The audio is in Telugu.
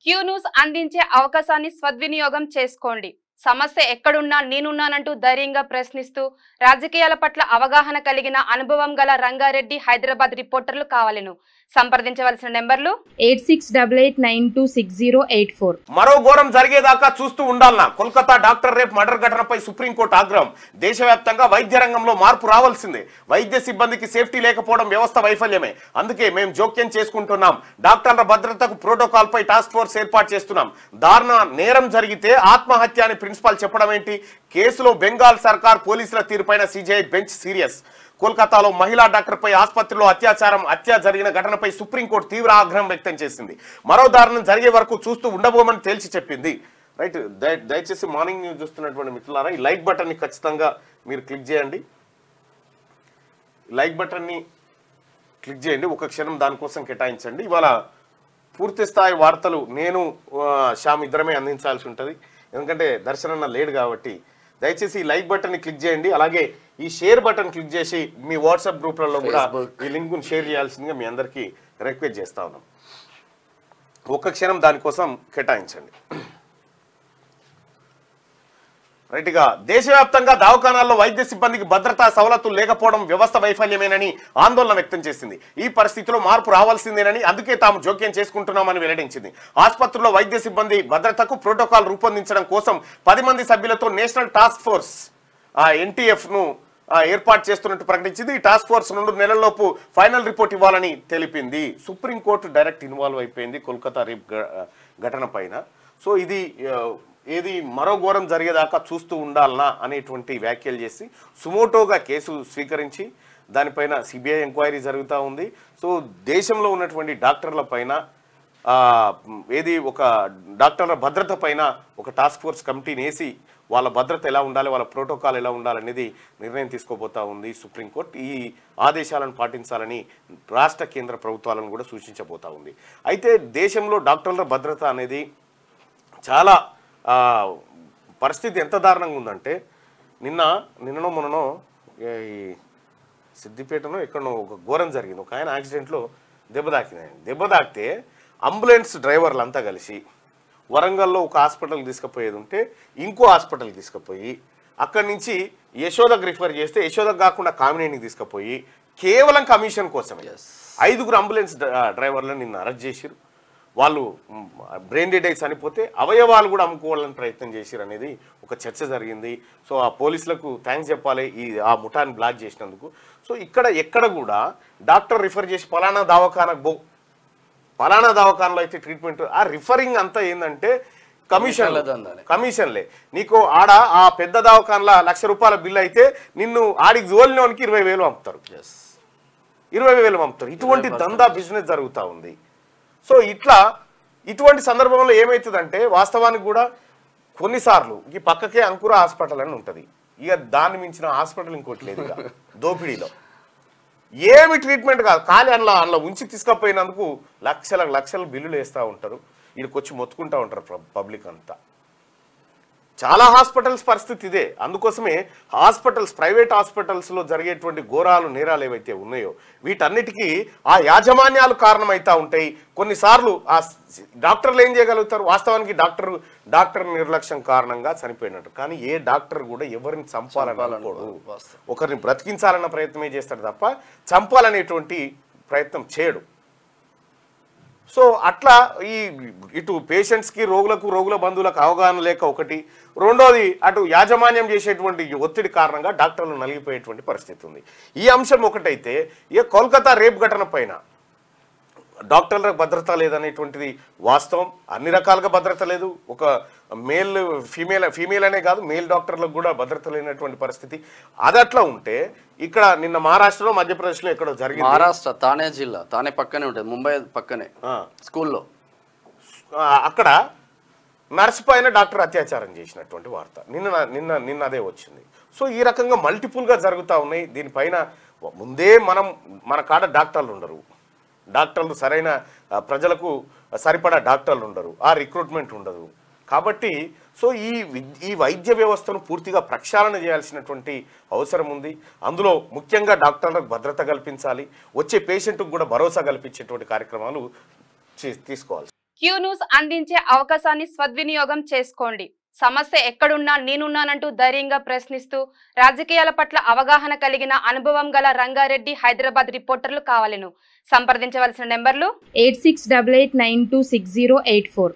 క్యూ న్యూస్ అందించే అవకాశాన్ని సద్వినియోగం చేసుకోండి. సమస్య ఎక్కడున్నా నేనున్నానంటూ ధైర్యంగా ప్రశ్నిస్తూ రాజకీయాల పట్ల అవగాహన కలిగిన అనుభవం గల రంగారెడ్డి హైదరాబాద్ రిపోర్టర్లు కావాలను సంప్రదించవలసిన నెంబర్లు 8688926084. మరో ఘోరం జరిగేదాకా చూస్తూ ఉండాలన్నా కోల్కతా డాక్టర్ రేప్ మర్డర్ ఘటనపై సుప్రీంకోర్టు ఆగ్రహం. దేశవ్యాప్తంగా వైద్య రంగంలో మార్పు రావాల్సిందే. వైద్య సిబ్బందికి సేఫ్టీ లేకపోవడం వ్యవస్థ వైఫల్యమే. అందుకే మేము జోక్యం చేసుకుంటున్నాం. డాక్టర్ల భద్రతకు ప్రోటోకాల్ పై టాస్క్ ఫోర్స్ ఏర్పాటు చేస్తున్నాం. దారుణ నేరం జరిగితే ఆత్మహత్య అని ప్రిన్సిపాల్ చెప్పడం ఏంటి? కేసులో బెంగాల్ సర్కార్ పోలీసుల తీరుపైన సిజేఐ బెంచ్ సీరియస్. కోల్కతాలో మహిళా డాక్టర్పై ఆసుపత్రిలో హత్య జరిగిన ఘటనపై సుప్రీంకోర్టు తీవ్ర ఆగ్రహం వ్యక్తం చేసింది. మరో దారుణం జరిగే వరకు చూస్తూ ఉండబోమని తేల్చి చెప్పింది. రైట్, దయచేసి మార్నింగ్ న్యూస్ చూస్తున్నటువంటి మిత్రులారా, ఈ లైక్ బటన్ని ఖచ్చితంగా మీరు క్లిక్ చేయండి. లైక్ బటన్ని క్లిక్ చేయండి, ఒక క్షణం దానికోసం కేటాయించండి. ఇవాళ పూర్తి స్థాయి వార్తలు నేను శ్యామ్ ఇద్దరమే అందించాల్సి ఉంటుంది, ఎందుకంటే దర్శనన్న లేడు కాబట్టి. దయచేసి ఈ లైక్ బటన్ని క్లిక్ చేయండి. అలాగే ఈ షేర్ బటన్ క్లిక్ చేసి మీ వాట్సాప్ గ్రూప్లలో కూడా ఈ లింక్ను షేర్ చేయాల్సిందిగా మీ అందరికీ రిక్వెస్ట్ చేస్తా ఉన్నాం. ఒక్క క్షణం దానికోసం కేటాయించండి. రైట్గా, దేశవ్యాప్తంగా దవాఖానాల్లో వైద్య సిబ్బందికి భద్రతా సవలతులు లేకపోవడం వ్యవస్థ వైఫల్యమేనని ఆందోళన వ్యక్తం చేసింది. ఈ పరిస్థితిలో మార్పు రావాల్సిందేనని, అందుకే తాము జోక్యం చేసుకుంటున్నామని వెల్లడించింది. ఆసుపత్రుల్లో వైద్య సిబ్బంది భద్రతకు ప్రోటోకాల్ రూపొందించడం కోసం 10 మంది సభ్యులతో నేషనల్ టాస్క్ ఫోర్స్ NTF ను ఏర్పాటు చేస్తున్నట్టు ప్రకటించింది. ఈ టాస్క్ ఫోర్స్ 2 నెలల్లోపు ఫైనల్ రిపోర్ట్ ఇవ్వాలని తెలిపింది. సుప్రీంకోర్టు డైరెక్ట్ ఇన్వాల్వ్ అయిపోయింది కోల్కతా రేప్ ఘటన పైన. సో ఇది ఏది మరో ఘోరం జరిగేదాకా చూస్తూ ఉండాలనా అనేటువంటి వ్యాఖ్యలు చేసి సుమోటోగా కేసు స్వీకరించి దానిపైన సిబిఐ ఎంక్వైరీ జరుగుతూ ఉంది. సో దేశంలో ఉన్నటువంటి డాక్టర్ల పైన ఏది ఒక డాక్టర్ల భద్రత పైన ఒక టాస్క్ ఫోర్స్ కమిటీని వేసి వాళ్ళ భద్రత ఎలా ఉండాలి, వాళ్ళ ప్రోటోకాల్ ఎలా ఉండాలనేది నిర్ణయం తీసుకోబోతా ఉంది సుప్రీంకోర్టు. ఈ ఆదేశాలను పాటించాలని రాష్ట్ర కేంద్ర ప్రభుత్వాలను కూడా సూచించబోతా ఉంది. అయితే దేశంలో డాక్టర్ల భద్రత అనేది చాలా పరిస్థితి ఎంత దారుణంగా ఉందంటే, నిన్ననో మొన్ననో ఈ సిద్దిపేటనో ఎక్కడనో ఒక ఘోరం జరిగింది. ఒక ఆయన యాక్సిడెంట్లో దెబ్బ తాకితే అంబులెన్స్ డ్రైవర్లు అంతా కలిసి వరంగల్లో ఒక హాస్పిటల్కి తీసుకుపోయేది ఉంటే ఇంకో హాస్పిటల్కి తీసుకుపోయి అక్కడి నుంచి యశోదకు రిఫర్ చేస్తే యశోదకు కాకుండా కామినేనికి తీసుకుపోయి కేవలం కమిషన్ కోసమే 5 అంబులెన్స్ డ్రైవర్లను నిన్న అరెస్ట్ చేసిరు. వాళ్ళు బ్రెయిన్ డెడ్ అయి చనిపోతే అవయవాలు కూడా అమ్ముకోవాలని ప్రయత్నం చేసిరు అనేది ఒక చర్చ జరిగింది. సో ఆ పోలీసులకు థ్యాంక్స్ చెప్పాలి ఆ ముఠాన్ని బ్లాక్ చేసినందుకు. సో ఎక్కడ కూడా డాక్టర్ రిఫర్ చేసి పలానా దవాఖానలో అయితే ట్రీట్మెంట్, ఆ రిఫరింగ్ అంతా ఏంటంటే కమిషన్లే. నీకు ఆడ ఆ పెద్ద దవాఖానలో ₹1,00,000 బిల్లు అయితే నిన్ను ఆడికి జోలినోనికి 20,000 పంపుతారు. 20,000 పంపుతారు. ఇటువంటి దందా బిజినెస్ జరుగుతూ ఉంది. సో ఇటువంటి సందర్భంలో ఏమవుతుందంటే వాస్తవానికి కూడా కొన్నిసార్లు ఈ పక్కకే అంకుర హాస్పిటల్ అని ఉంటుంది. ఇక దాన్ని మించిన హాస్పిటల్ ఇంకోటి లేదు. ఇక దోపిడీలో ఏమి ట్రీట్మెంట్ కాదు, కానీ అందులో ఉంచి తీసుకపోయినందుకు లక్షల బిల్లులు వేస్తూ ఉంటారు. వీడికొచ్చి మొత్తుకుంటూ ఉంటారు పబ్లిక్ అంతా. చాలా హాస్పిటల్స్ పరిస్థితి ఇదే. అందుకోసమే ప్రైవేట్ హాస్పిటల్స్లో జరిగేటువంటి ఘోరాలు నేరాలు ఏవైతే ఉన్నాయో వీటన్నిటికీ ఆ యాజమాన్యాలు కారణమవుతూ ఉంటాయి. కొన్నిసార్లు ఆ డాక్టర్లు ఏం చేయగలుగుతారు? వాస్తవానికి డాక్టర్ నిర్లక్ష్యం కారణంగా చనిపోయినట్టు. కానీ ఏ డాక్టర్ కూడా ఎవరిని చంపాలనుకోడు, ఒకరిని బ్రతికించాలన్న ప్రయత్నమే చేస్తాడు తప్ప చంపాలనేటువంటి ప్రయత్నం చేయడు. సో అట్లా ఇటు పేషెంట్స్కి రోగుల బంధువులకు అవగాహన లేక ఒకటి, రెండోది అటు యాజమాన్యం చేసేటువంటి ఒత్తిడి కారణంగా డాక్టర్లు నలిగిపోయేటువంటి పరిస్థితి ఉంది. ఈ అంశం ఒకటైతే కోల్కతా రేప్ ఘటన పైన డాక్టర్లకు భద్రత లేదనేటువంటిది వాస్తవం. అన్ని రకాలుగా భద్రత లేదు. ఒక ఫీమేల్ అనే కాదు, మేల్ డాక్టర్లకు కూడా భద్రత లేనటువంటి పరిస్థితి. అది అట్లా ఉంటే ఇక్కడ నిన్న మహారాష్ట్రలో మధ్యప్రదేశ్లో ఎక్కడో జరిగింది. మహారాష్ట్ర తానే జిల్లా, తానే పక్కనే ఉంటుంది, ముంబై పక్కనే స్కూల్లో. అక్కడ నర్సు పైన డాక్టర్ అత్యాచారం చేసినటువంటి వార్త నిన్న అదే వచ్చింది. సో ఈ రకంగా మల్టిపుల్గా జరుగుతూ ఉన్నాయి. దీనిపైన ముందే మన కాడ డాక్టర్లు ఉండరు, డాక్టర్లు సరైన ప్రజలకు సరిపడా డాక్టర్లు ఉండరు, ఆ రిక్రూట్మెంట్ ఉండదు. కాబట్టి సో ఈ వైద్య వ్యవస్థను పూర్తిగా ప్రక్షాళన చేయాల్సినటువంటి అవసరం ఉంది. అందులో ముఖ్యంగా డాక్టర్లకు భద్రత కల్పించాలి, వచ్చే పేషెంట్కు కూడా భరోసా కల్పించేటువంటి కార్యక్రమాలు తీసుకోవాలి. క్యూ న్యూస్ అందించే అవకాశాన్ని సద్వినియోగం చేసుకోండి. సమస్య ఎక్కడున్నా నేనున్నానంటూ ధైర్యంగా ప్రశ్నిస్తూ రాజకీయాల పట్ల అవగాహన కలిగిన అనుభవం గల రంగారెడ్డి హైదరాబాద్ రిపోర్టర్లు కావాలను. సంప్రదించవలసిన నెంబర్లు 8688926084.